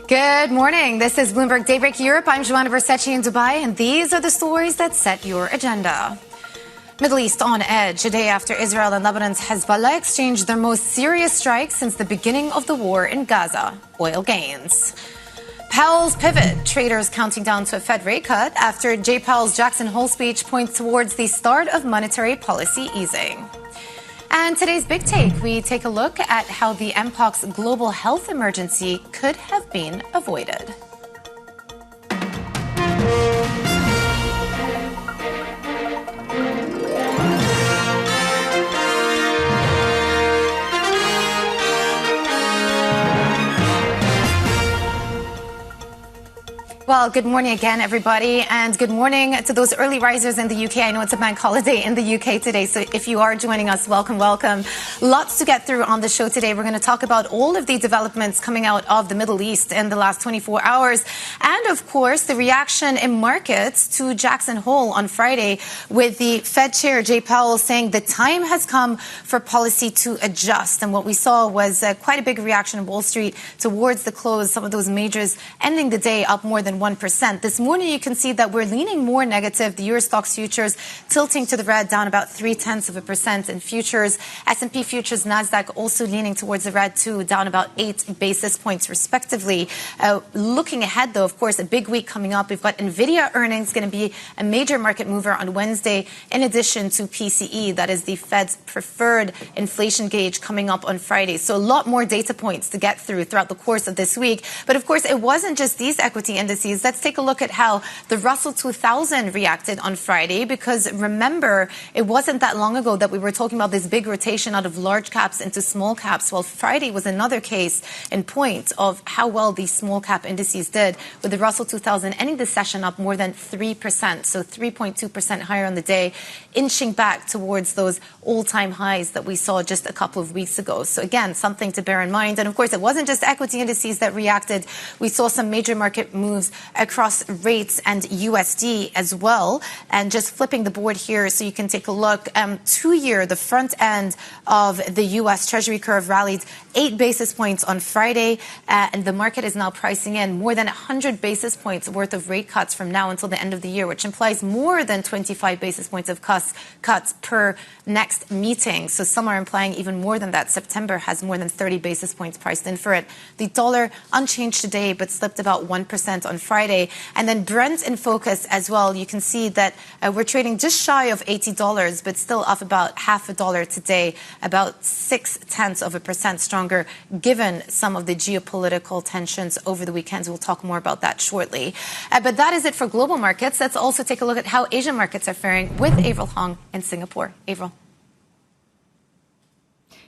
Good morning. This is Bloomberg Daybreak Europe. I'm Oana Jinga in Dubai, and these are the stories that set your agenda. Middle East on edge a day after Israel and Lebanon's Hezbollah exchanged their most serious strike since the beginning of the war in Gaza. Oil gains. Powell's pivot. Traders counting down to a Fed rate cut after Jay Powell's Jackson Hole speech points towards the start of monetary policy easing. And today's big take, we take a look at how the Mpox global health emergency could have been avoided. Well, good morning again, everybody, and good morning to those early risers in the UK. I know it's a bank holiday in the UK today, so if you are joining us, welcome, welcome. Lots to get through on the show today. We're going to talk about all of the developments coming out of the Middle East in the last 24 hours, and of course, the reaction in markets to Jackson Hole on Friday, with the Fed Chair, Jay Powell, saying the time has come for policy to adjust. And what we saw was quite a big reaction in Wall Street towards the close, some of those majors ending the day up more than 1%. This morning, you can see that we're leaning more negative. The Euro Stoxx futures tilting to the red, down about 0.3% in futures. S&P futures, Nasdaq also leaning towards the red too, down about 8 basis points respectively. Looking ahead, though, of course, a big week coming up. We've got Nvidia earnings going to be a major market mover on Wednesday, in addition to PCE, that is the Fed's preferred inflation gauge, coming up on Friday. So a lot more data points to get through throughout the course of this week. But of course, it wasn't just these equity indices. Let's take a look at how the Russell 2000 reacted on Friday, because remember, it wasn't that long ago that we were talking about this big rotation out of large caps into small caps. Well, Friday was another case in point of how well these small cap indices did, with the Russell 2000 ending the session up more than 3%, so 3.2% higher on the day, inching back towards those all-time highs that we saw just a couple of weeks ago. So again, something to bear in mind. And of course, it wasn't just equity indices that reacted. We saw some major market moves across rates and USD as well. And just flipping the board here so you can take a look. 2-year, the front end of the U.S. Treasury curve rallied 8 basis points on Friday. And the market is now pricing in more than 100 basis points worth of rate cuts from now until the end of the year, which implies more than 25 basis points of cuts per next meeting. So some are implying even more than that. September has more than 30 basis points priced in for it. The dollar unchanged today, but slipped about 1% on Friday. And then Brent in focus as well. You can see that we're trading just shy of $80, but still up about $0.50 today, about 0.6% stronger, given some of the geopolitical tensions over the weekend. We'll talk more about that shortly. But that is it for global markets. Let's also take a look at how Asian markets are faring with Avril Hong in Singapore. Avril.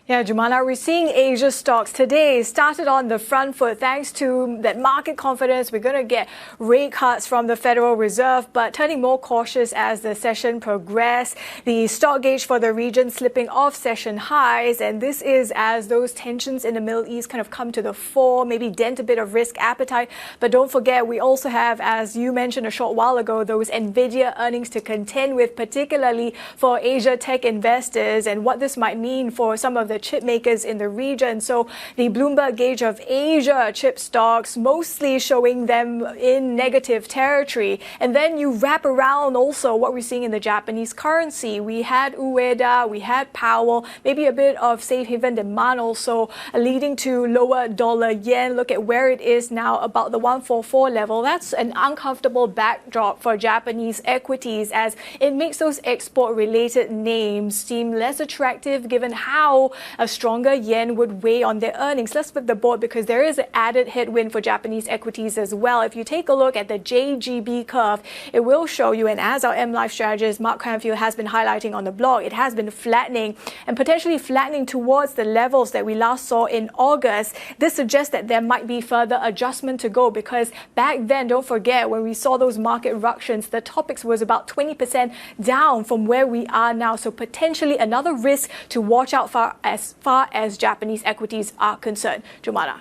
Yeah, Jumana, we're seeing Asia stocks today started on the front foot thanks to that market confidence. We're going to get rate cuts from the Federal Reserve, but turning more cautious as the session progressed. The stock gauge for the region slipping off session highs, and this is as those tensions in the Middle East kind of come to the fore, maybe dent a bit of risk appetite. But don't forget, we also have, as you mentioned a short while ago, those Nvidia earnings to contend with, particularly for Asia tech investors, and what this might mean for some of the chip makers in the region. So the Bloomberg gauge of Asia chip stocks mostly showing them in negative territory. And then you wrap around also what we're seeing in the Japanese currency. We had Ueda, we had Powell, maybe a bit of safe haven demand also leading to lower dollar yen. Look at where it is now, about the 144 level. That's an uncomfortable backdrop for Japanese equities, as it makes those export related names seem less attractive given how a stronger yen would weigh on their earnings. Let's flip the board, because there is an added headwind for Japanese equities as well. If you take a look at the JGB curve, it will show you, and as our MLife strategist Mark Cranfield has been highlighting on the blog, it has been flattening and potentially flattening towards the levels that we last saw in August. This suggests that there might be further adjustment to go, because back then, don't forget, when we saw those market ructions, the topics was about 20% down from where we are now. So potentially another risk to watch out for as far as Japanese equities are concerned. Jumana.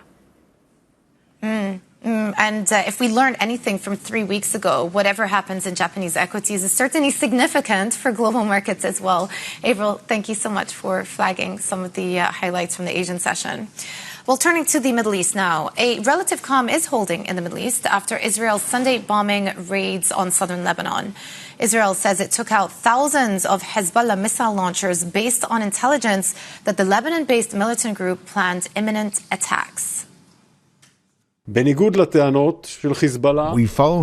And if we learned anything from 3 weeks ago, whatever happens in Japanese equities is certainly significant for global markets as well. Avril, thank you so much for flagging some of the highlights from the Asian session. Well, turning to the Middle East now, a relative calm is holding in the Middle East after Israel's Sunday bombing raids on southern Lebanon. Israel says it took out thousands of Hezbollah missile launchers based on intelligence that the Lebanon-based militant group planned imminent attacks. We follow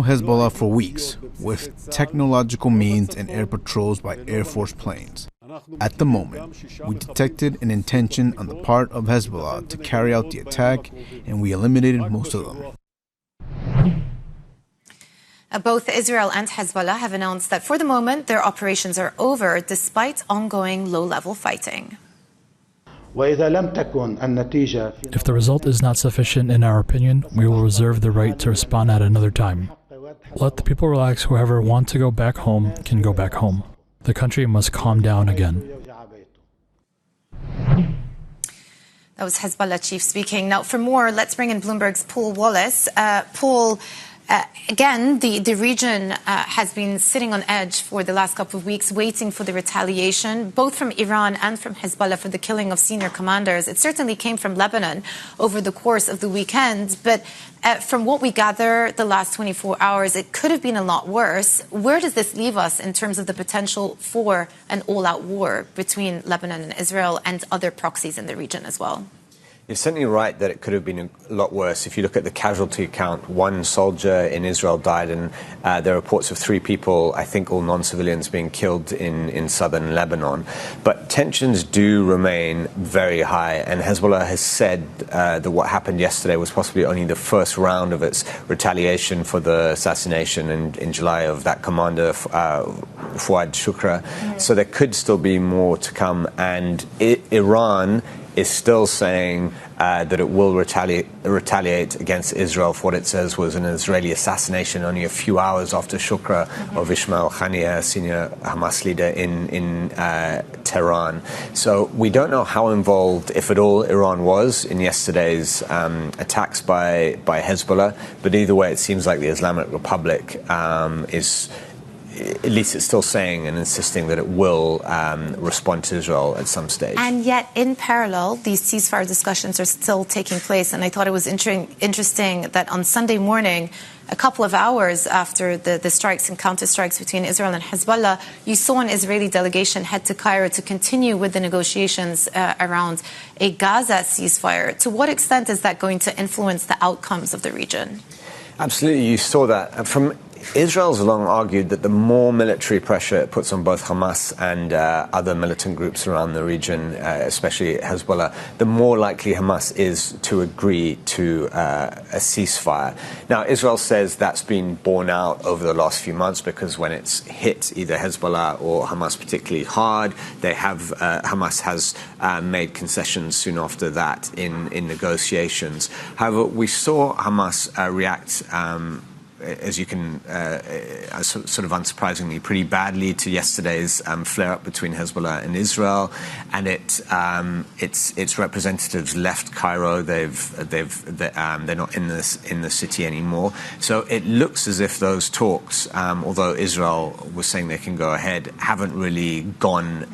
Hezbollah for weeks with technological means and air patrols by Air Force planes. At the moment, we detected an intention on the part of Hezbollah to carry out the attack, and we eliminated most of them. Both Israel and Hezbollah have announced that for the moment their operations are over despite ongoing low-level fighting. If the result is not sufficient in our opinion, we will reserve the right to respond at another time. Let the people relax. Whoever wants to go back home can go back home. The country must calm down again. That was Hezbollah chief speaking. Now, for more, let's bring in Bloomberg's Paul Wallace. Paul, again, the region has been sitting on edge for the last couple of weeks, waiting for the retaliation, both from Iran and from Hezbollah for the killing of senior commanders. It certainly came from Lebanon over the course of the weekend, but from what we gather the last 24 hours, it could have been a lot worse. Where does this leave us in terms of the potential for an all-out war between Lebanon and Israel and other proxies in the region as well? You're certainly right that it could have been a lot worse. If you look at the casualty count, one soldier in Israel died, and there are reports of 3 people, I think all non-civilians, being killed in southern Lebanon. But tensions do remain very high, and Hezbollah has said that what happened yesterday was possibly only the first round of its retaliation for the assassination in July of that commander, Fuad Shukra. So there could still be more to come, and Iran is still saying that it will retaliate against Israel for what it says was an Israeli assassination only a few hours after Shukra of Ismail Haniyeh, senior Hamas leader in Tehran. So we don't know how involved, if at all, Iran was in yesterday's attacks by Hezbollah. But either way, it seems like the Islamic Republic is, at least it's still saying and insisting that it will respond to Israel at some stage. And yet, in parallel, these ceasefire discussions are still taking place. And I thought it was interesting that on Sunday morning, a couple of hours after the strikes and counter-strikes between Israel and Hezbollah, you saw an Israeli delegation head to Cairo to continue with the negotiations around a Gaza ceasefire. To what extent is that going to influence the outcomes of the region? Absolutely, you saw that. Israel's long argued that the more military pressure it puts on both Hamas and other militant groups around the region, especially Hezbollah, the more likely Hamas is to agree to a ceasefire. Now, Israel says that's been borne out over the last few months because when it's hit either Hezbollah or Hamas particularly hard, Hamas has made concessions soon after that in negotiations. However, we saw Hamas react as you can, sort of unsurprisingly, pretty badly to yesterday's flare-up between Hezbollah and Israel, and its representatives left Cairo. They're not in the city anymore. So it looks as if those talks, although Israel was saying they can go ahead, haven't really gone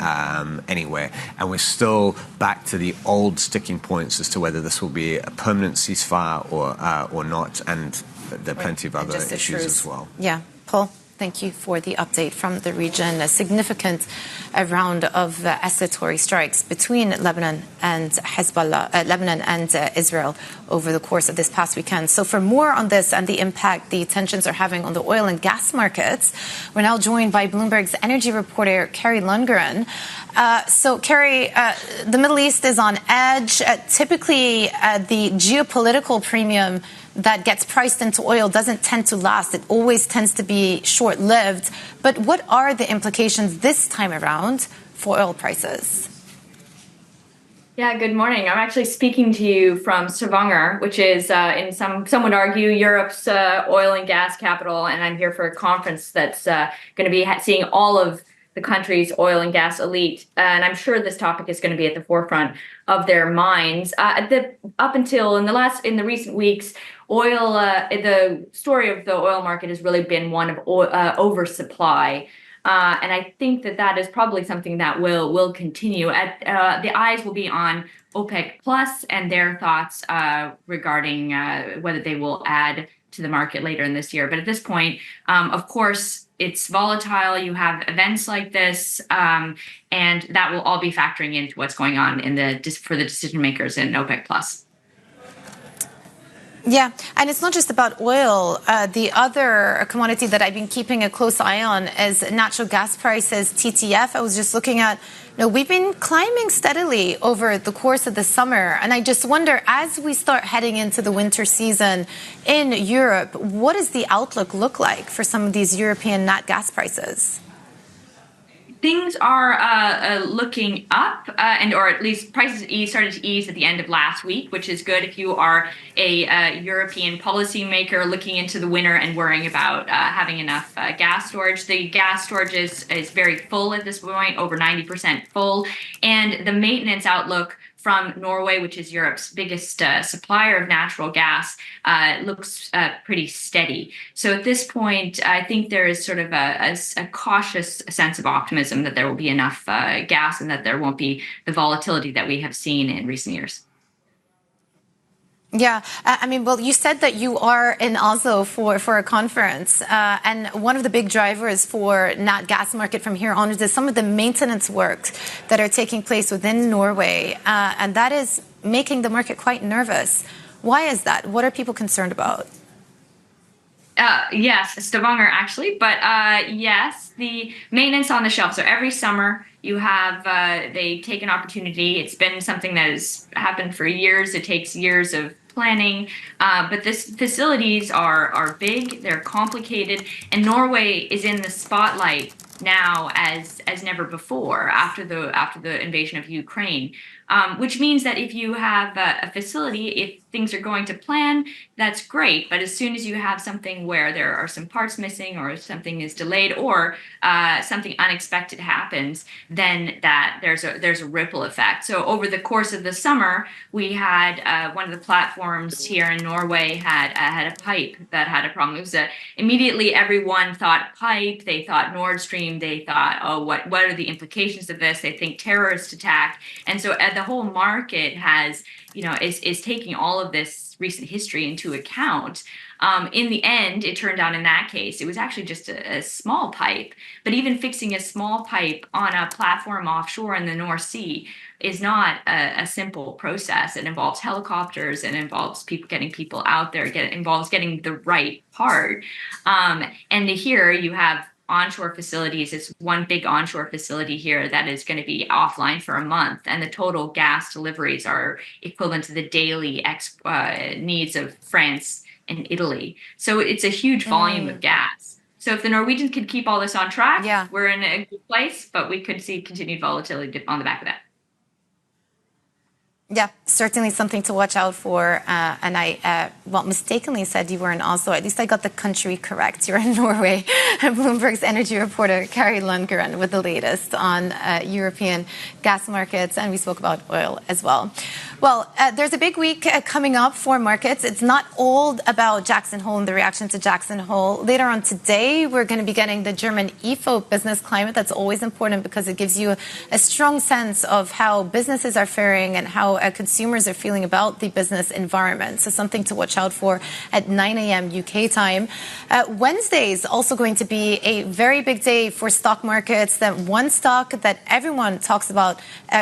anywhere, and we're still back to the old sticking points as to whether this will be a permanent ceasefire or not, and there are plenty of other issues as well. Yeah. Paul, thank you for the update from the region. A significant round of escalatory strikes between Lebanon and Hezbollah, Lebanon and Israel over the course of this past weekend. So for more on this and the impact the tensions are having on the oil and gas markets, we're now joined by Bloomberg's energy reporter, Kerry Lundgren. So, Kerry, the Middle East is on edge. Typically, the geopolitical premium that gets priced into oil doesn't tend to last. It always tends to be short-lived. But what are the implications this time around for oil prices? Yeah, good morning. I'm actually speaking to you from Stavanger, which is, some would argue, Europe's oil and gas capital. And I'm here for a conference that's going to be seeing all of the country's oil and gas elite. And I'm sure this topic is going to be at the forefront of their minds. Up until in the recent weeks, the story of the oil market has really been one of oversupply. And I think that is probably something that will continue. The eyes will be on OPEC Plus and their thoughts regarding whether they will add to the market later in this year. But at this point, of course, it's volatile. You have events like this, and that will all be factoring into what's going on for the decision makers in OPEC Plus. Yeah, and it's not just about oil. The other commodity that I've been keeping a close eye on is natural gas prices, TTF. I was just looking at, we've been climbing steadily over the course of the summer. And I just wonder, as we start heading into the winter season in Europe, what does the outlook look like for some of these European nat gas prices? Things are looking up, or at least prices started to ease at the end of last week, which is good if you are a European policymaker looking into the winter and worrying about having enough gas storage. The gas storage is very full at this point, over 90% full, and the maintenance outlook from Norway, which is Europe's biggest supplier of natural gas, looks pretty steady. So at this point, I think there is sort of a cautious sense of optimism that there will be enough gas and that there won't be the volatility that we have seen in recent years. Yeah, you said that you are in Oslo for a conference, and one of the big drivers for nat gas market from here on is some of the maintenance work that are taking place within Norway, and that is making the market quite nervous. Why is that? What are people concerned about? Yes, Stavanger actually, but yes, the maintenance on the shelf. So every summer you have, they take an opportunity. It's been something that has happened for years. It takes years of planning, but these facilities are big, they're complicated, and Norway is in the spotlight now as never before after the invasion of Ukraine, which means that if you have a facility, if things are going to plan, that's great. But as soon as you have something where there are some parts missing or something is delayed or something unexpected happens, then there's a ripple effect. So over the course of the summer, we had one of the platforms here in Norway had a pipe that had a problem. It was immediately everyone thought pipe, they thought Nord Stream, they thought, oh, what are the implications of this? They think terrorist attack. And so the whole market is taking all of this recent history into account. In the end, it turned out in that case, it was actually just a small pipe. But even fixing a small pipe on a platform offshore in the North Sea is not a simple process. It involves helicopters, it involves getting people out there, involves getting the right part. And here you have onshore facilities. It's one big onshore facility here that is going to be offline for a month, and the total gas deliveries are equivalent to the daily needs of France and Italy. So it's a huge volume of gas. So if the Norwegians could keep all this on track, we're in a good place, but we could see continued volatility on the back of that. Yeah, certainly something to watch out for. And I, mistakenly said you were in Oslo. At least I got the country correct. You're in Norway. Bloomberg's energy reporter, Kari Lundgren, with the latest on European gas markets. And we spoke about oil as well. Well, there's a big week coming up for markets. It's not all about Jackson Hole and the reaction to Jackson Hole. Later on today, we're going to be getting the German IFO business climate. That's always important because it gives you a strong sense of how businesses are faring and how consumers are feeling about the business environment. So something to watch out for at 9 a.m. UK time. Wednesday is also going to be a very big day for stock markets. That one stock that everyone talks about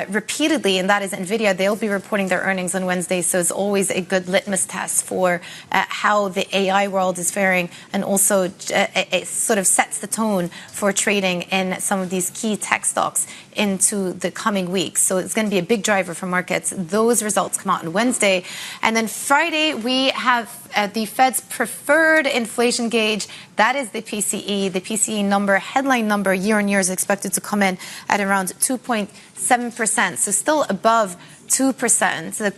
repeatedly, and that is Nvidia. They'll be reporting their earnings on Wednesday, so it's always a good litmus test for how the AI world is faring, and also it sort of sets the tone for trading in some of these key tech stocks into the coming weeks. So it's going to be a big driver for markets. Those results come out on Wednesday. And then Friday, we have the Fed's preferred inflation gauge. That is the PCE. The PCE number, headline number, year on year is expected to come in at around 2.7%. So still above 2%. The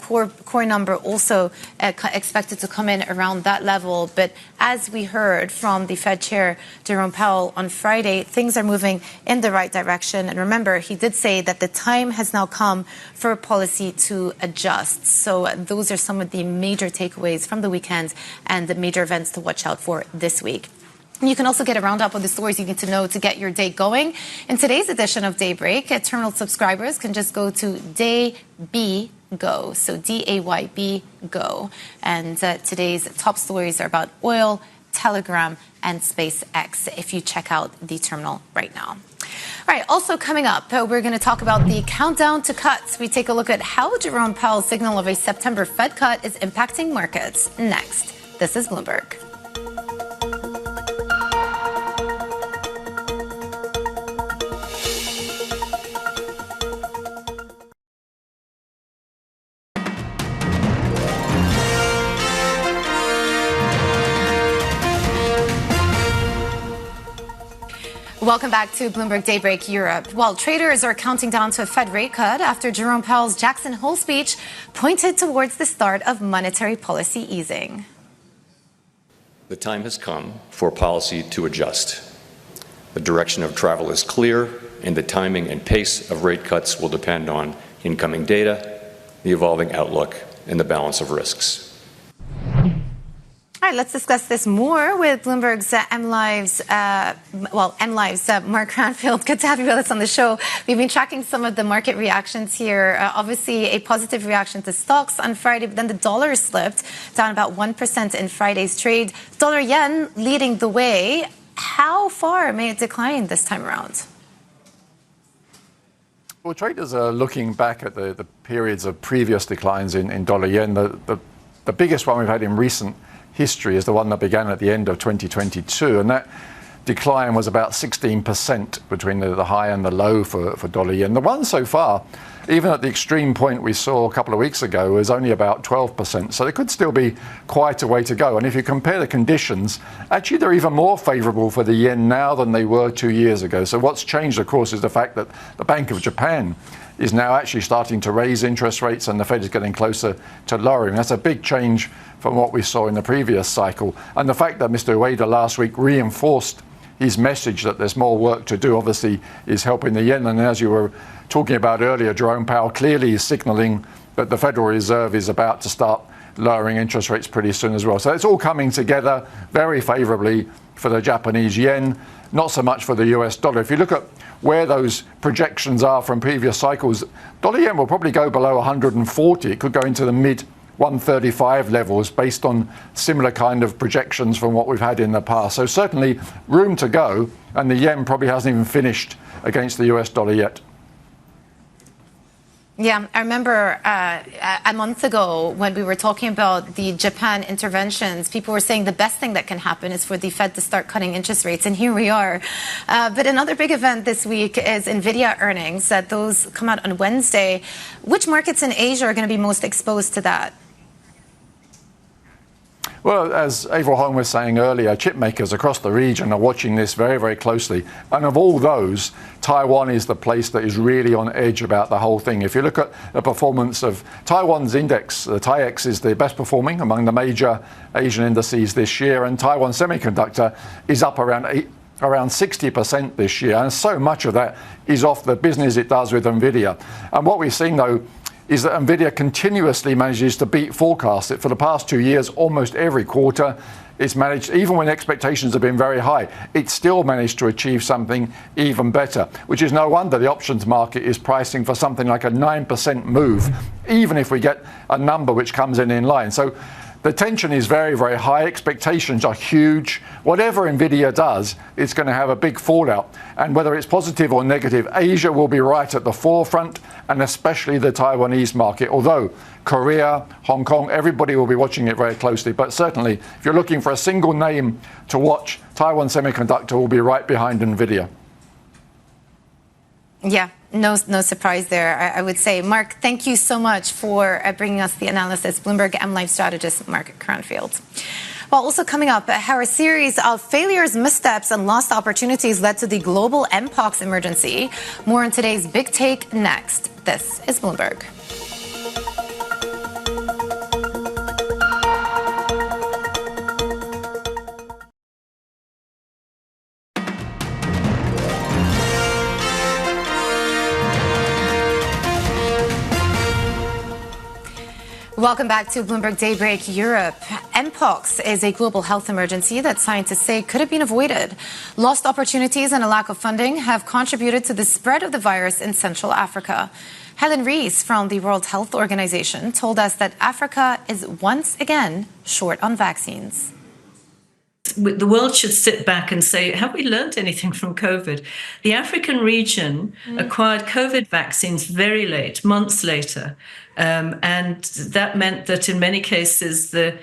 core number also expected to come in around that level. But as we heard from the Fed chair, Jerome Powell, on Friday, things are moving in the right direction. And remember, he did say that the time has now come for policy to adjust. So those are some of the major takeaways from the weekend and the major events to watch out for this week. You can also get a roundup of the stories you need to know to get your day going. In today's edition of Daybreak, terminal subscribers can just go to DayB Go, so DAYB Go. And today's top stories are about oil, Telegram, and SpaceX if you check out the terminal right now. All right, also coming up, we're going to talk about the countdown to cuts. We take a look at how Jerome Powell's signal of a September Fed cut is impacting markets. Next, this is Bloomberg. Welcome back to Bloomberg Daybreak Europe. While traders are counting down to a Fed rate cut after Jerome Powell's Jackson Hole speech pointed towards the start of monetary policy easing. The time has come for policy to adjust. The direction of travel is clear, and the timing and pace of rate cuts will depend on incoming data, the evolving outlook, and the balance of risks. All right, let's discuss this more with Bloomberg's MLive's Mark Cranfield. Good to have you with us on the show. We've been tracking some of the market reactions here. Obviously, a positive reaction to stocks on Friday, but then the dollar slipped down about 1% in Friday's trade. Dollar yen leading the way. How far may it decline this time around? Well, traders are looking back at the periods of previous declines in dollar yen. The biggest one we've had in recent history is the one that began at the end of 2022, and that decline was about 16% between the high and the low for dollar yen. The one so far, even at the extreme point we saw a couple of weeks ago, was only about 12%. So there could still be quite a way to go. And if you compare the conditions, actually they're even more favorable for the yen now than they were 2 years ago. So what's changed, of course, is the fact that the Bank of Japan is now actually starting to raise interest rates, and the Fed is getting closer to lowering. That's a big change from what we saw in the previous cycle. And the fact that Mr. Ueda last week reinforced his message that there's more work to do obviously is helping the yen. And as you were talking about earlier, Jerome Powell clearly is signaling that the Federal Reserve is about to start lowering interest rates pretty soon as well. So it's all coming together very favorably for the Japanese yen, not so much for the US dollar. If you look at where those projections are from previous cycles, dollar yen will probably go below 140. It could go into the mid 135 levels based on similar kind of projections from what we've had in the past. So certainly room to go, and the yen probably hasn't even finished against the US dollar yet. Yeah, I remember a month ago when we were talking about the Japan interventions, people were saying the best thing that can happen is for the Fed to start cutting interest rates, and here we are. But another big event this week is Nvidia earnings. Those come out on Wednesday. Which markets in Asia are going to be most exposed to that? Well, as Avril Holm was saying earlier, chip makers across the region are watching this very, very closely. And of all those, Taiwan is the place that is really on edge about the whole thing. If you look at the performance of Taiwan's index, the TAIEX is the best performing among the major Asian indices this year, and Taiwan Semiconductor is up around 60% this year. And so much of that is off the business it does with Nvidia. And what we've seen, though, is that Nvidia continuously manages to beat forecasts. For the past 2 years, almost every quarter, it's managed, even when expectations have been very high, it's still managed to achieve something even better, which is no wonder the options market is pricing for something like a 9% move, even if we get a number which comes in line. So the tension is very, very high. Expectations are huge. Whatever Nvidia does, it's going to have a big fallout. And whether it's positive or negative, Asia will be right at the forefront, and especially the Taiwanese market. Although Korea, Hong Kong, everybody will be watching it very closely. But certainly, if you're looking for a single name to watch, Taiwan Semiconductor will be right behind Nvidia. Yeah, no surprise there, I would say. Mark, thank you so much for bringing us the analysis. Bloomberg MLive strategist Mark Cranfield. Well, also coming up, how a series of failures, missteps, and lost opportunities led to the global Mpox emergency. More on today's Big Take next. This is Bloomberg. Welcome back to Bloomberg Daybreak Europe. Mpox is a global health emergency that scientists say could have been avoided. Lost opportunities and a lack of funding have contributed to the spread of the virus in Central Africa. Helen Rees from the World Health Organization told us that Africa is once again short on vaccines. The world should sit back and say, have we learned anything from COVID? The African region acquired COVID vaccines very late, months later. And that meant that in many cases, the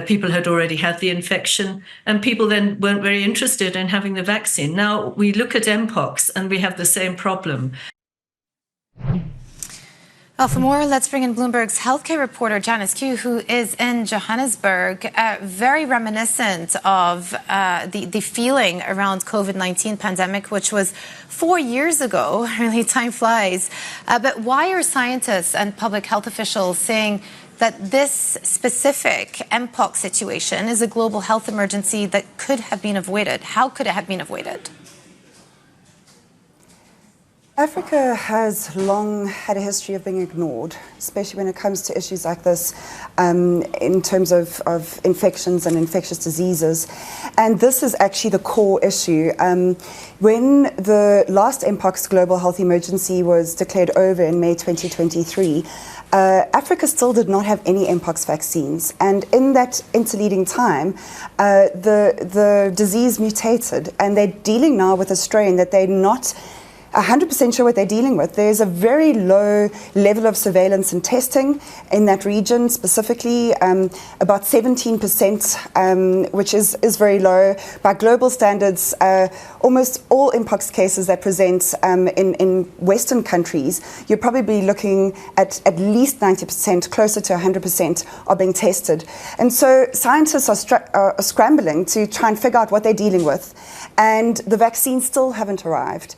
people had already had the infection and people then weren't very interested in having the vaccine. Now we look at Mpox and we have the same problem. Well, for more, let's bring in Bloomberg's healthcare reporter, Janice Q, who is in Johannesburg, very reminiscent of the feeling around COVID-19 pandemic, which was 4 years ago. Really, time flies. But why are scientists and public health officials saying that this specific Mpox situation is a global health emergency that could have been avoided? How could it have been avoided? Africa has long had a history of being ignored, especially when it comes to issues like this in terms of infections and infectious diseases. And this is actually the core issue. When the last Mpox global health emergency was declared over in May 2023, Africa still did not have any Mpox vaccines. And in that interleading time, the disease mutated, and they're dealing now with a strain that they're not 100% sure what they're dealing with. There's a very low level of surveillance and testing in that region, specifically about 17%, which is very low. By global standards, almost all Mpox cases that present in Western countries, you're probably looking at least 90%, closer to 100% are being tested. And so scientists are scrambling to try and figure out what they're dealing with. And the vaccines still haven't arrived.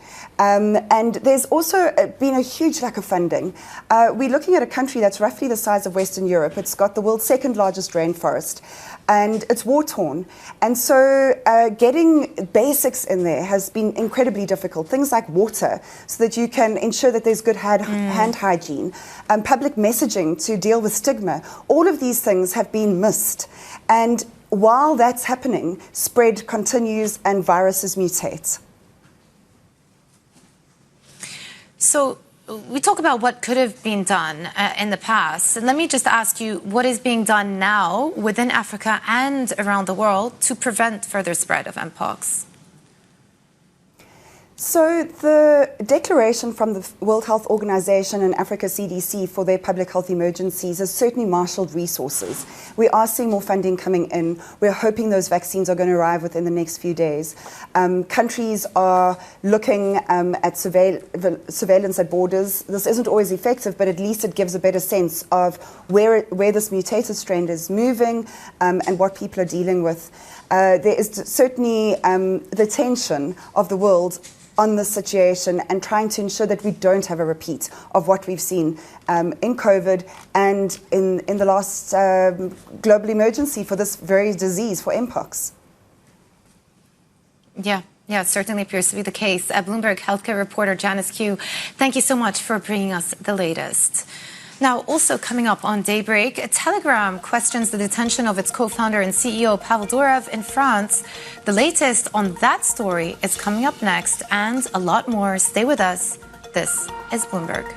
And there's also been a huge lack of funding. We're looking at a country that's roughly the size of Western Europe. It's got the world's second largest rainforest, and it's war-torn. And so getting basics in there has been incredibly difficult. Things like water, so that you can ensure that there's good hand hygiene, public messaging to deal with stigma. All of these things have been missed. And while that's happening, spread continues and viruses mutate. So we talk about what could have been done in the past. And let me just ask you, what is being done now within Africa and around the world to prevent further spread of Mpox? So the declaration from the World Health Organization and Africa CDC for their public health emergencies has certainly marshaled resources. We are seeing more funding coming in. We're hoping those vaccines are going to arrive within the next few days. Countries are looking at surveillance at borders. This isn't always effective, but at least it gives a better sense of where this mutated strain is moving and what people are dealing with. There is certainly the tension of the world on this situation and trying to ensure that we don't have a repeat of what we've seen in COVID and in the last global emergency for this very disease, for Mpox. Yeah, it certainly appears to be the case. Bloomberg healthcare reporter Janice Q, thank you so much for bringing us the latest. Now, also coming up on Daybreak, Telegram questions the detention of its co-founder and CEO, Powell in France. The latest on that story is coming up next, and a lot more. Stay with us. This is Bloomberg.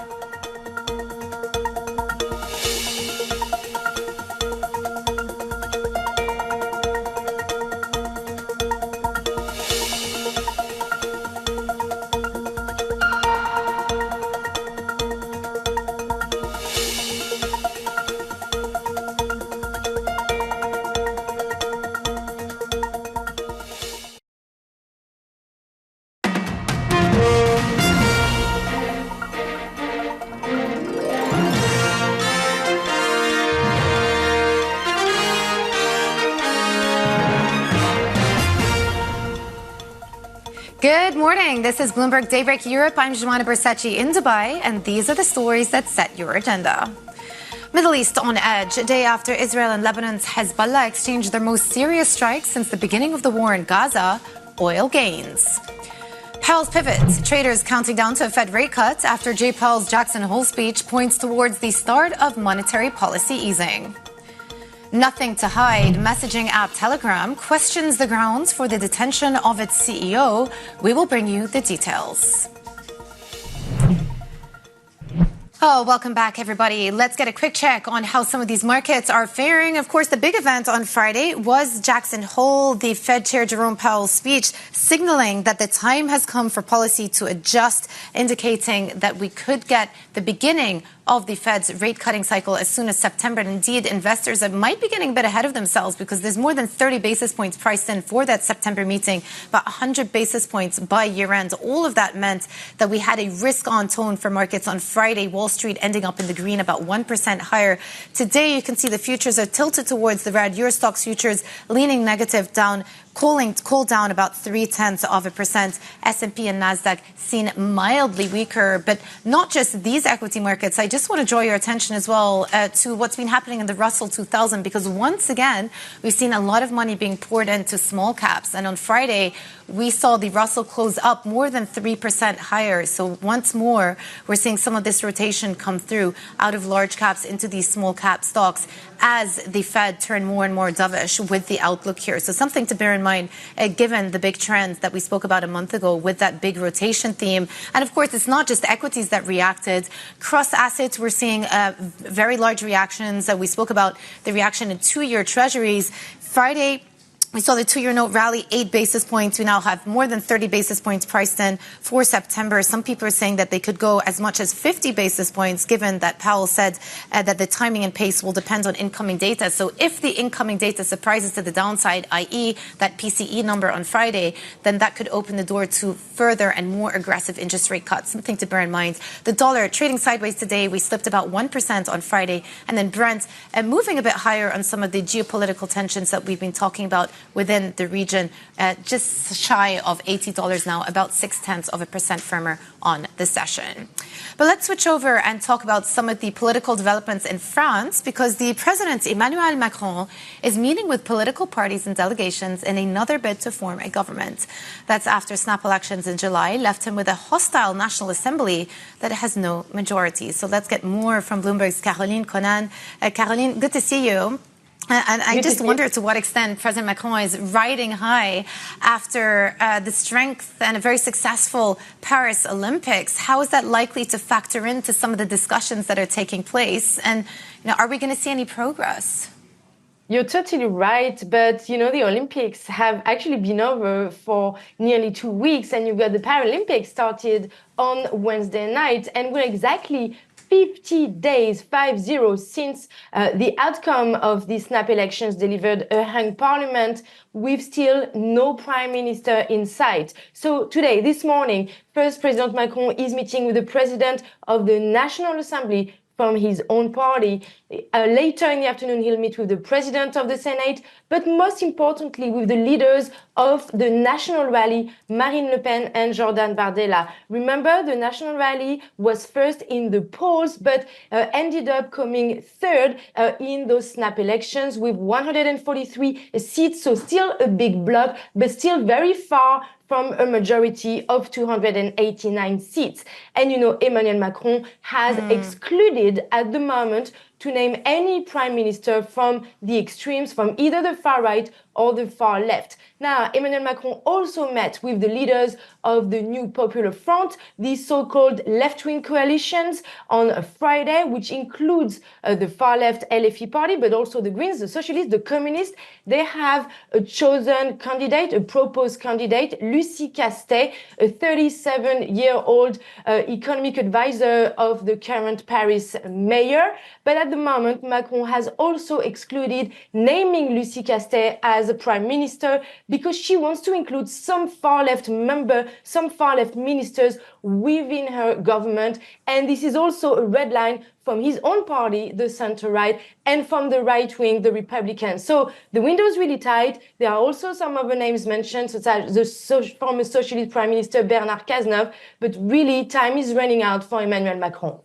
Good morning. This is Bloomberg Daybreak Europe. I'm Oana Jinga in Dubai, and these are the stories that set your agenda. Middle East on edge, a day after Israel and Lebanon's Hezbollah exchanged their most serious strikes since the beginning of the war in Gaza, oil gains. Powell's pivot. Traders counting down to a Fed rate cut after Jay Powell's Jackson Hole speech points towards the start of monetary policy easing. Nothing to hide. Messaging app Telegram questions the grounds for the detention of its CEO. We will bring you the details. Oh, welcome back, everybody. Let's get a quick check on how some of these markets are faring. Of course, the big event on Friday was Jackson Hole, the Fed Chair Jerome Powell's speech, signaling that the time has come for policy to adjust, indicating that we could get the beginning of the Fed's rate cutting cycle as soon as September. And indeed, investors might be getting a bit ahead of themselves because there's more than 30 basis points priced in for that September meeting, about 100 basis points by year end. All of that meant that we had a risk on tone for markets on Friday. Wall Street ending up in the green, about 1% higher. Today, you can see the futures are tilted towards the red. Euro Stoxx futures leaning negative, down, cooled down about 0.3%. S&P and Nasdaq seen mildly weaker, but not just these equity markets. I just want to draw your attention as well to what's been happening in the Russell 2000, because once again, we've seen a lot of money being poured into small caps. And on Friday, we saw the Russell close up more than 3% higher. So once more, we're seeing some of this rotation come through out of large caps into these small cap stocks as the Fed turn more and more dovish with the outlook here. So something to bear in mind, given the big trends that we spoke about a month ago with that big rotation theme. And of course, it's not just equities that reacted. Cross assets, we're seeing very large reactions. We spoke about the reaction in 2-year treasuries. Friday, we saw the 2-year note rally 8 basis points. We now have more than 30 basis points priced in for September. Some people are saying that they could go as much as 50 basis points, given that Powell said that the timing and pace will depend on incoming data. So if the incoming data surprises to the downside, i.e. that PCE number on Friday, then that could open the door to further and more aggressive interest rate cuts. Something to bear in mind. The dollar trading sideways today. We slipped about 1% on Friday. And then Brent moving a bit higher on some of the geopolitical tensions that we've been talking about within the region, just shy of $80 now, about 0.6% firmer on the session. But let's switch over and talk about some of the political developments in France, because the president, Emmanuel Macron, is meeting with political parties and delegations in another bid to form a government. That's after snap elections in July left him with a hostile National Assembly that has no majority. So let's get more from Bloomberg's Caroline Conan. Caroline, good to see you. And I just wonder to what extent President Macron is riding high after the strength and a very successful Paris Olympics. How is that likely to factor into some of the discussions that are taking place? And are we going to see any progress? You're totally right, but the Olympics have actually been over for nearly 2 weeks, and you've got the Paralympics started on Wednesday night, and we're exactly 50 days, 50, since the outcome of the snap elections delivered a hung parliament with still no prime minister in sight. So today, this morning, first President Macron is meeting with the president of the National Assembly from his own party. Later in the afternoon, he'll meet with the president of the Senate, but most importantly, with the leaders of the National Rally, Marine Le Pen and Jordan Bardella. Remember, the National Rally was first in the polls, but ended up coming third in those snap elections with 143 seats, so still a big bloc, but still very far from a majority of 289 seats. And Emmanuel Macron has excluded at the moment to name any prime minister from the extremes, from either the far right or the far left. Now, Emmanuel Macron also met with the leaders of the New Popular Front, the so-called left-wing coalitions, on Friday, which includes the far-left LFI party, but also the Greens, the Socialists, the Communists. They have a chosen candidate, a proposed candidate, Lucie Castet, a 37-year-old economic advisor of the current Paris mayor. But at the moment, Macron has also excluded naming Lucie Castet as a prime minister because she wants to include some far-left ministers within her government. And this is also a red line from his own party, the center-right, and from the right-wing, the Republicans. So the window is really tight. There are also some other names mentioned, such as the former Socialist Prime Minister Bernard Cazeneuve, but really time is running out for Emmanuel Macron.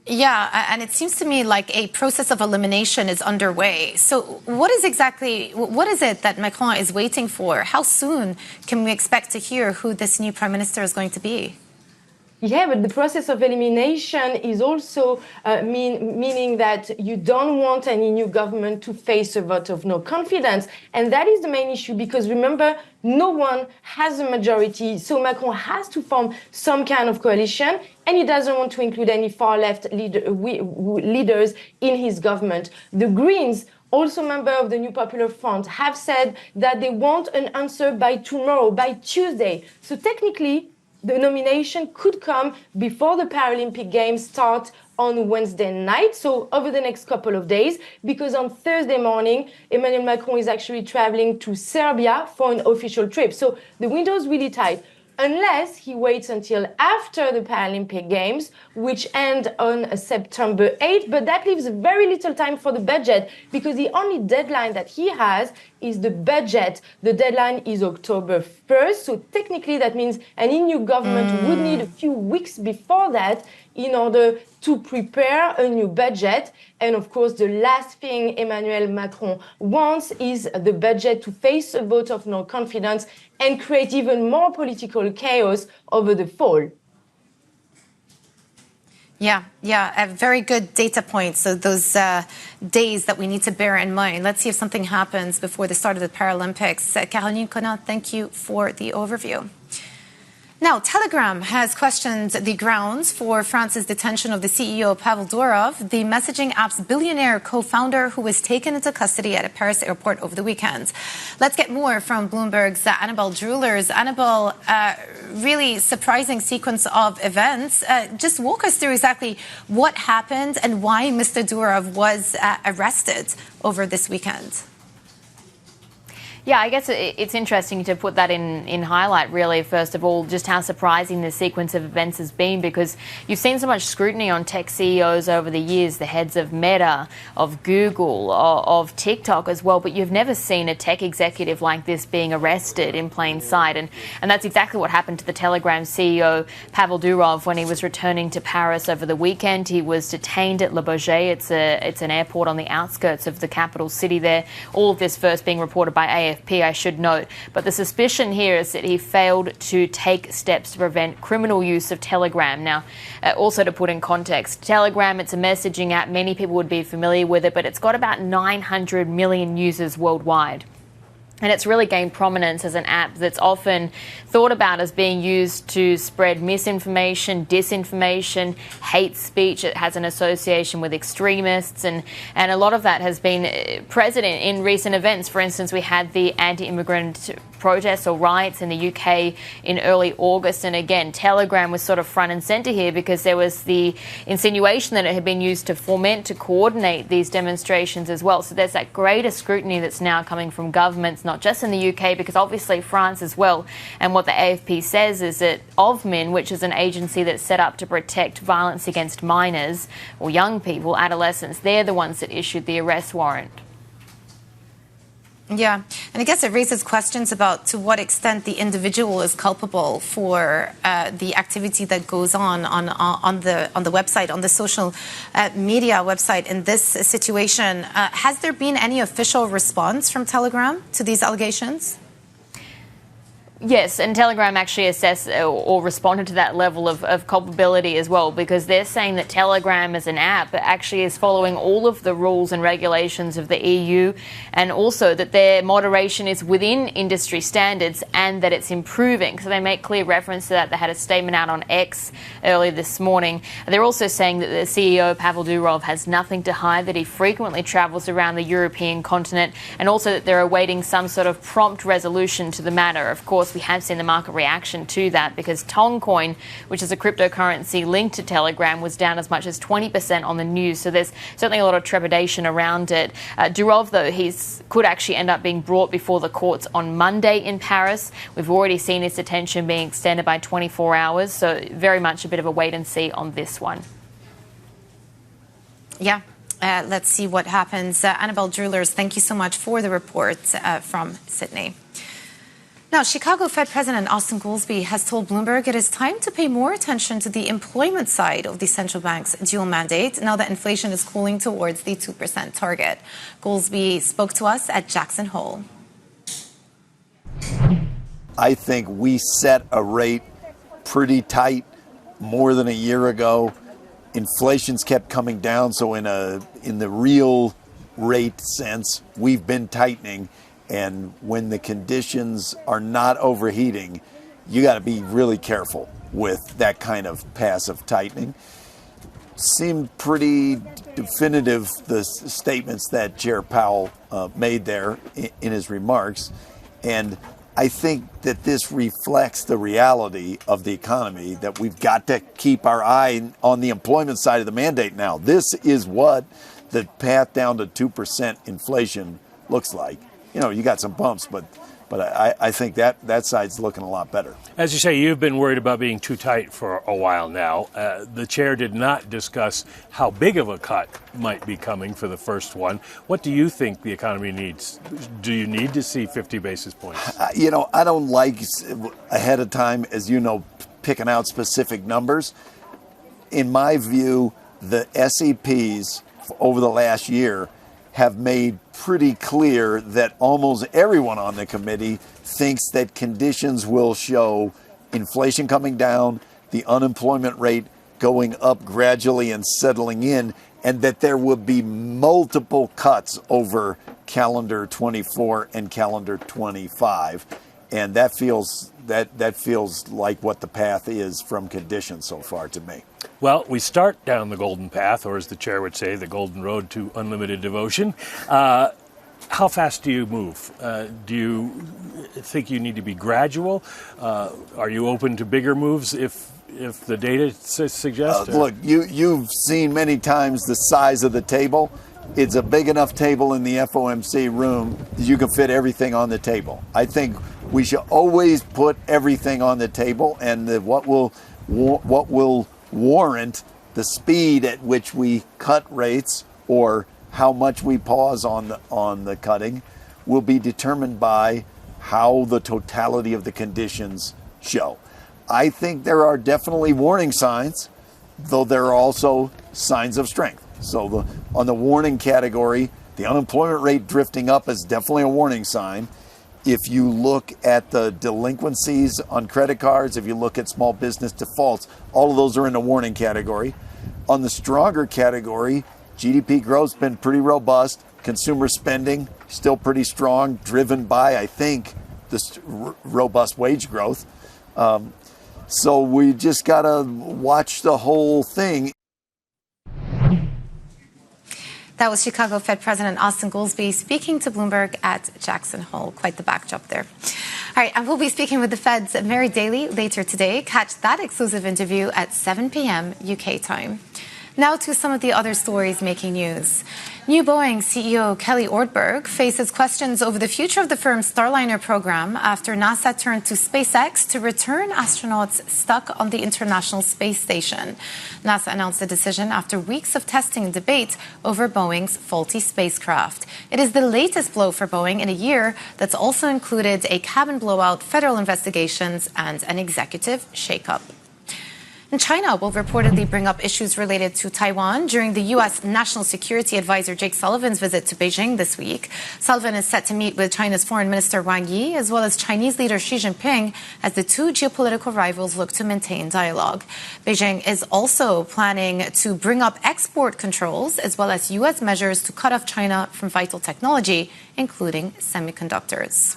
Yeah, and it seems to me like a process of elimination is underway. So what is it that Macron is waiting for? How soon can we expect to hear who this new prime minister is going to be? Yeah, but the process of elimination is also meaning that you don't want any new government to face a vote of no confidence. And that is the main issue because remember, no one has a majority. So Macron has to form some kind of coalition and he doesn't want to include any far left leaders in his government. The Greens, also member of the New Popular Front, have said that they want an answer by tomorrow, by Tuesday. So technically, the nomination could come before the Paralympic Games start on Wednesday night, so over the next couple of days, because on Thursday morning, Emmanuel Macron is actually traveling to Serbia for an official trip. So the window is really tight. Unless he waits until after the Paralympic Games, which end on September 8th, but that leaves very little time for the budget because the only deadline that he has is the budget. The deadline is October 1st, so technically that means any new government would need a few weeks before that in order to prepare a new budget. And of course, the last thing Emmanuel Macron wants is the budget to face a vote of no confidence and create even more political chaos over the fall. Yeah, a very good data point. So those days that we need to bear in mind. Let's see if something happens before the start of the Paralympics. Caroline Conant, thank you for the overview. Now, Telegram has questioned the grounds for France's detention of the CEO, Powell, the messaging app's billionaire co-founder who was taken into custody at a Paris airport over the weekend. Let's get more from Bloomberg's Annabelle Drewlers. Annabelle, really surprising sequence of events. Just walk us through exactly what happened and why Mr. Durov was arrested over this weekend. Yeah, I guess it's interesting to put that in highlight, really, first of all, just how surprising this sequence of events has been, because you've seen so much scrutiny on tech CEOs over the years, the heads of Meta, of Google, of TikTok as well, but you've never seen a tech executive like this being arrested in plain sight. And that's exactly what happened to the Telegram CEO, Powell Durov, when he was returning to Paris over the weekend. He was detained at Le Bourget. It's an airport on the outskirts of the capital city there. All of this first being reported by AFP, I should note. But the suspicion here is that he failed to take steps to prevent criminal use of Telegram. Now, also to put in context, Telegram, it's a messaging app. Many people would be familiar with it, but it's got about 900 million users worldwide. And it's really gained prominence as an app that's often thought about as being used to spread misinformation, disinformation, hate speech. It has an association with extremists, and a lot of that has been present in recent events. For instance, we had the anti-immigrant protests or riots in the UK in early August. And again, Telegram was sort of front and centre here because there was the insinuation that it had been used to foment, to coordinate these demonstrations as well. So there's that greater scrutiny that's now coming from governments, not just in the UK, because obviously France as well. And what the AFP says is that OVMIN, which is an agency that's set up to protect violence against minors or young people, adolescents, they're the ones that issued the arrest warrant. Yeah, and I guess it raises questions about to what extent the individual is culpable for the activity that goes on the website, on the social media website in this situation. Has there been any official response from Telegram to these allegations? Yes, and Telegram actually assessed or responded to that level of culpability as well, because they're saying that Telegram as an app actually is following all of the rules and regulations of the EU, and also that their moderation is within industry standards and that it's improving. So they make clear reference to that. They had a statement out on X earlier this morning. They're also saying that the CEO, Powell Durov, has nothing to hide, that he frequently travels around the European continent, and also that they're awaiting some sort of prompt resolution to the matter. Of course, we have seen the market reaction to that because Toncoin, which is a cryptocurrency linked to Telegram, was down as much as 20% on the news. So there's certainly a lot of trepidation around it. Durov, though, could actually end up being brought before the courts on Monday in Paris. We've already seen his detention being extended by 24 hours. So very much a bit of a wait and see on this one. Yeah. Let's see what happens. Annabelle Drewlers, thank you so much for the report from Sydney. Now, Chicago Fed President Austin Goolsbee has told Bloomberg it is time to pay more attention to the employment side of the central bank's dual mandate now that inflation is cooling towards the 2% target. Goolsbee spoke to us at Jackson Hole. I think we set a rate pretty tight more than a year ago. Inflation's kept coming down, so in the real rate sense, we've been tightening. And when the conditions are not overheating, you got to be really careful with that kind of passive tightening. Seemed pretty definitive, the statements that Chair Powell made there in his remarks. And I think that this reflects the reality of the economy, that we've got to keep our eye on the employment side of the mandate now. This is what the path down to 2% inflation looks like. You know, you got some bumps, but I think that side's looking a lot better. As you say, you've been worried about being too tight for a while now. The chair did not discuss how big of a cut might be coming for the first one. What do you think the economy needs? Do you need to see 50 basis points? You know, I don't like ahead of time, as you know, picking out specific numbers. In my view, the SEPs over the last year have made pretty clear that almost everyone on the committee thinks that conditions will show inflation coming down, the unemployment rate going up gradually and settling in, and that there will be multiple cuts over calendar 24 and calendar 25. And that feels like what the path is from conditions so far to me. Well, we start down the golden path, or as the chair would say, the golden road to unlimited devotion. How fast do you move? Do you think you need to be gradual? Are you open to bigger moves if the data suggests? Look, you've seen many times the size of the table. It's a big enough table in the FOMC room that you can fit everything on the table. I think we should always put everything on the table, and what will warrant the speed at which we cut rates or how much we pause on the cutting will be determined by how the totality of the conditions show. I think there are definitely warning signs, though there are also signs of strength. So on the warning category, the unemployment rate drifting up is definitely a warning sign. If you look at the delinquencies on credit cards, if you look at small business defaults, all of those are in the warning category. On the stronger category, GDP growth's been pretty robust. Consumer spending still pretty strong, driven by, I think, this robust wage growth. So we just got to watch the whole thing. That was Chicago Fed President Austin Goolsbee speaking to Bloomberg at Jackson Hole. Quite the backdrop there. All right, and we'll be speaking with the Fed's Mary Daly later today. Catch that exclusive interview at 7 p.m. UK time. Now to some of the other stories making news. New Boeing CEO Kelly Ortberg faces questions over the future of the firm's Starliner program after NASA turned to SpaceX to return astronauts stuck on the International Space Station. NASA announced the decision after weeks of testing and debate over Boeing's faulty spacecraft. It is the latest blow for Boeing in a year that's also included a cabin blowout, federal investigations, and an executive shakeup. And China will reportedly bring up issues related to Taiwan during the U.S. National Security Advisor Jake Sullivan's visit to Beijing this week. Sullivan is set to meet with China's Foreign Minister Wang Yi, as well as Chinese leader Xi Jinping, as the two geopolitical rivals look to maintain dialogue. Beijing is also planning to bring up export controls, as well as U.S. measures to cut off China from vital technology, including semiconductors.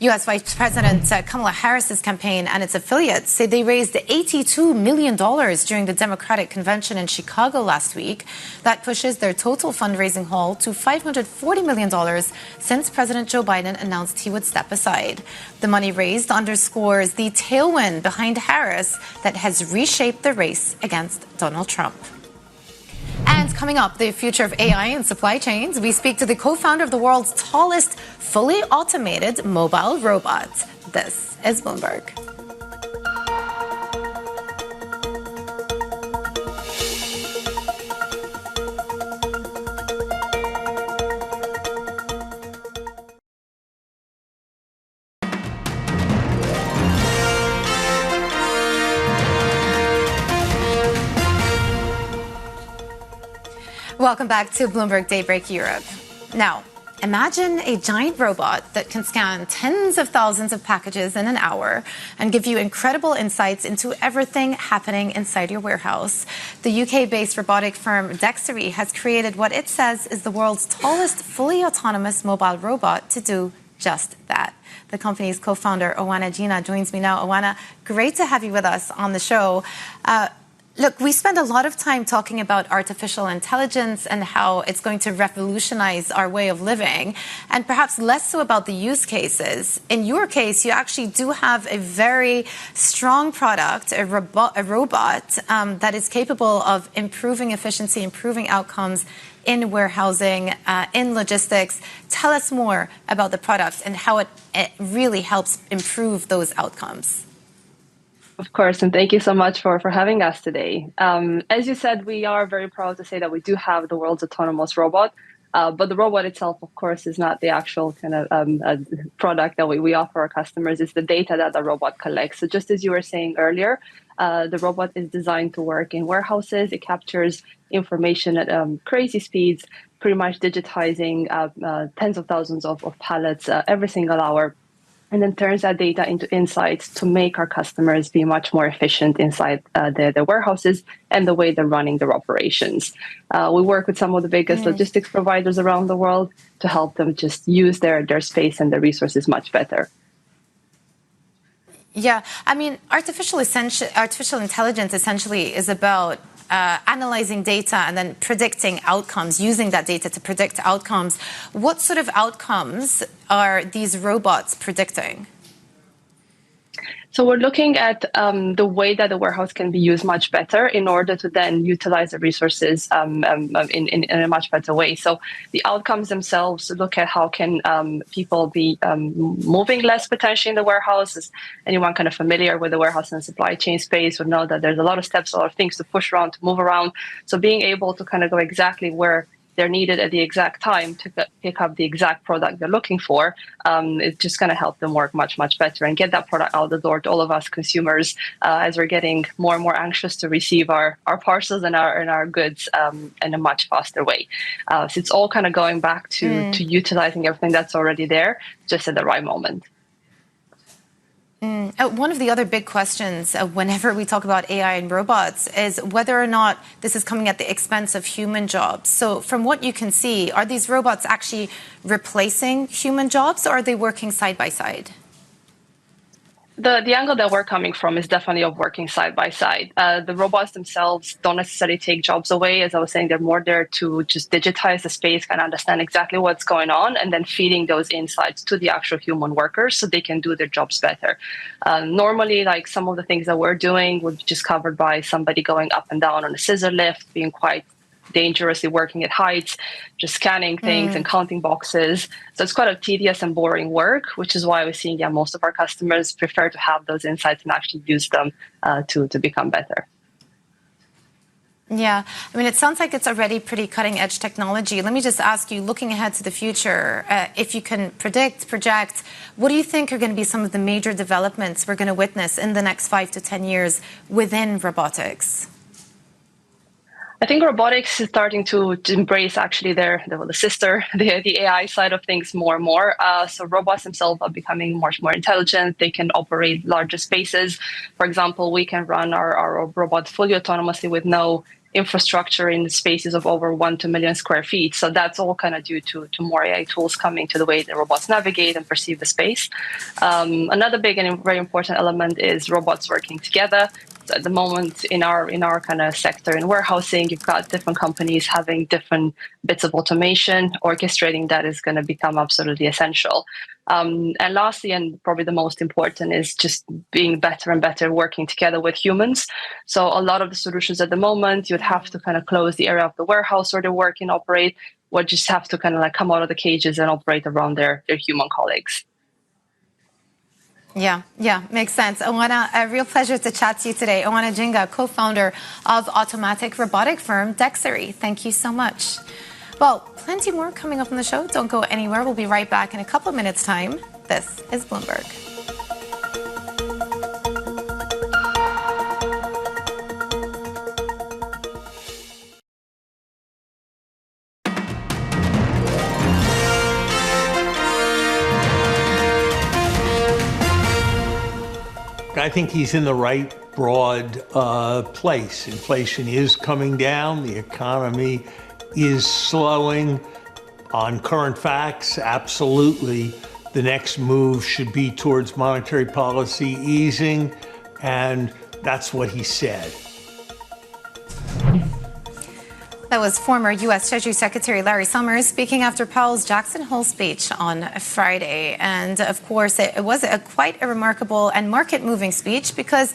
U.S. Vice President Kamala Harris's campaign and its affiliates say they raised $82 million during the Democratic convention in Chicago last week. That pushes their total fundraising haul to $540 million since President Joe Biden announced he would step aside. The money raised underscores the tailwind behind Harris that has reshaped the race against Donald Trump. And coming up, the future of AI and supply chains. We speak to the co-founder of the world's tallest fully automated mobile robot. This is Bloomberg. Welcome back to Bloomberg Daybreak Europe. Now, imagine a giant robot that can scan tens of thousands of packages in an hour and give you incredible insights into everything happening inside your warehouse. The UK-based robotic firm Dexory has created what it says is the world's tallest fully autonomous mobile robot to do just that. The company's co-founder, Oana Jinga, joins me now. Oana, great to have you with us on the show. Look, we spend a lot of time talking about artificial intelligence and how it's going to revolutionize our way of living, and perhaps less so about the use cases. In your case, you actually do have a very strong product, a robot that is capable of improving efficiency, improving outcomes in warehousing, in logistics. Tell us more about the product and how it really helps improve those outcomes. Of course, and thank you so much for having us today. As you said, we are very proud to say that we do have the world's autonomous robot, but the robot itself, of course, is not the actual kind of product that we offer our customers. It's the data that the robot collects. So just as you were saying earlier, the robot is designed to work in warehouses. It captures information at crazy speeds, pretty much digitizing tens of thousands of pallets every single hour, and then turns that data into insights to make our customers be much more efficient inside their warehouses and the way they're running their operations. We work with some of the biggest logistics providers around the world to help them just use their space and their resources much better. Yeah, I mean, artificial intelligence essentially is about analyzing data and then predicting outcomes, using that data to predict outcomes. What sort of outcomes are these robots predicting? So we're looking at the way that the warehouse can be used much better in order to then utilize the resources in a much better way. So the outcomes themselves look at how can people be moving less potentially in the warehouses. Anyone kind of familiar with the warehouse and supply chain space would know that there's a lot of steps, a lot of things to push around, to move around. So being able to kind of go exactly where they're needed at the exact time to pick up the exact product they're looking for, it's just going to help them work much, much better and get that product out the door to all of us consumers as we're getting more and more anxious to receive our parcels and our goods in a much faster way. So it's all kind of going back to utilizing everything that's already there just at the right moment. One of the other big questions whenever we talk about AI and robots is whether or not this is coming at the expense of human jobs. So from what you can see, are these robots actually replacing human jobs, or are they working side by side? The angle that we're coming from is definitely of working side by side. The robots themselves don't necessarily take jobs away. As I was saying, they're more there to just digitize the space and understand exactly what's going on, and then feeding those insights to the actual human workers so they can do their jobs better. Normally, like some of the things that we're doing would be just covered by somebody going up and down on a scissor lift, being quite dangerously working at heights, just scanning things and counting boxes. So it's quite a tedious and boring work, which is why we're seeing most of our customers prefer to have those insights and actually use them to become better. Yeah, I mean, it sounds like it's already pretty cutting edge technology. Let me just ask you, looking ahead to the future, if you can project, what do you think are going to be some of the major developments we're going to witness in the next 5 to 10 years within robotics? I think robotics is starting to embrace actually the AI side of things more and more. So robots themselves are becoming much more intelligent. They can operate larger spaces. For example, we can run our robot fully autonomously with no infrastructure in spaces of over 1 to 1 million square feet. So that's all kind of due to more AI tools coming to the way the robots navigate and perceive the space. Another big and very important element is robots working together. At the moment in our kind of sector in warehousing, you've got different companies having different bits of automation. Orchestrating that is going to become absolutely essential. And lastly, and probably the most important, is just being better and better working together with humans. So a lot of the solutions at the moment, you'd have to kind of close the area of the warehouse where they work and operate, or just have to kind of like come out of the cages and operate around their human colleagues. Yeah, makes sense. Oana, a real pleasure to chat to you today. Oana Jinga, co-founder of automatic robotic firm Dexory. Thank you so much. Well, plenty more coming up on the show. Don't go anywhere. We'll be right back in a couple of minutes' time. This is Bloomberg. I think he's in the right broad place. Inflation is coming down. The economy is slowing. On current facts, absolutely, the next move should be towards monetary policy easing, and that's what he said. That was former U.S. Treasury Secretary Larry Summers speaking after Powell's Jackson Hole speech on Friday. And, of course, it was quite a remarkable and market-moving speech because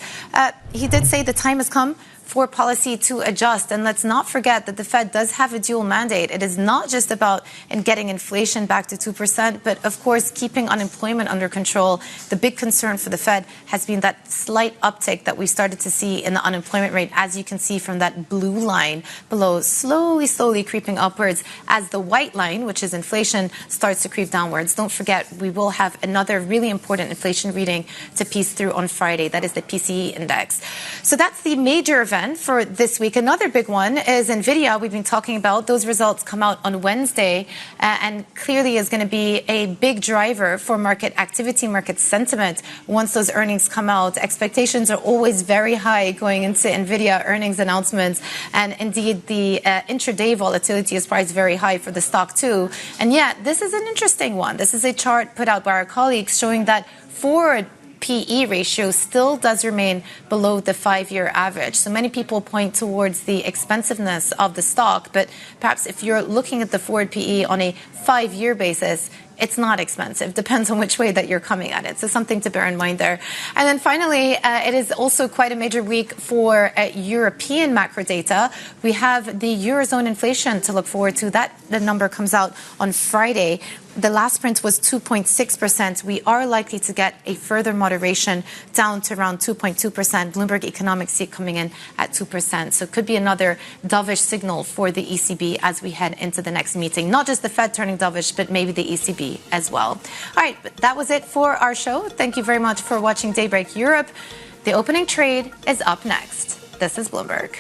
he did say the time has come for policy to adjust. And let's not forget that the Fed does have a dual mandate. It is not just about getting inflation back to 2%, but, of course, keeping unemployment under control. The big concern for the Fed has been that slight uptick that we started to see in the unemployment rate, as you can see from that blue line below, slowly creeping upwards as the white line, which is inflation, starts to creep downwards. Don't forget, we will have another really important inflation reading to piece through on Friday. That is the PCE index. So that's the major event for this week. Another big one is Nvidia. We've been talking about those results come out on Wednesday and clearly is going to be a big driver for market activity, market sentiment. Once those earnings come out, expectations are always very high going into Nvidia earnings announcements. And indeed, the intraday volatility is priced very high for the stock too. And yet, this is an interesting one. This is a chart put out by our colleagues showing that forward PE ratio still does remain below the 5-year average. So many people point towards the expensiveness of the stock, but perhaps if you're looking at the forward PE on a 5-year basis, it's not expensive. Depends on which way that you're coming at it. So something to bear in mind there. And then finally, it is also quite a major week for European macro data. We have the Eurozone inflation to look forward to. The number comes out on Friday. The last print was 2.6%. We are likely to get a further moderation down to around 2.2%. Bloomberg Economics see it coming in at 2%. So it could be another dovish signal for the ECB as we head into the next meeting. Not just the Fed turning dovish, but maybe the ECB as well. All right, but that was it for our show. Thank you very much for watching Daybreak Europe. The opening trade is up next. This is Bloomberg.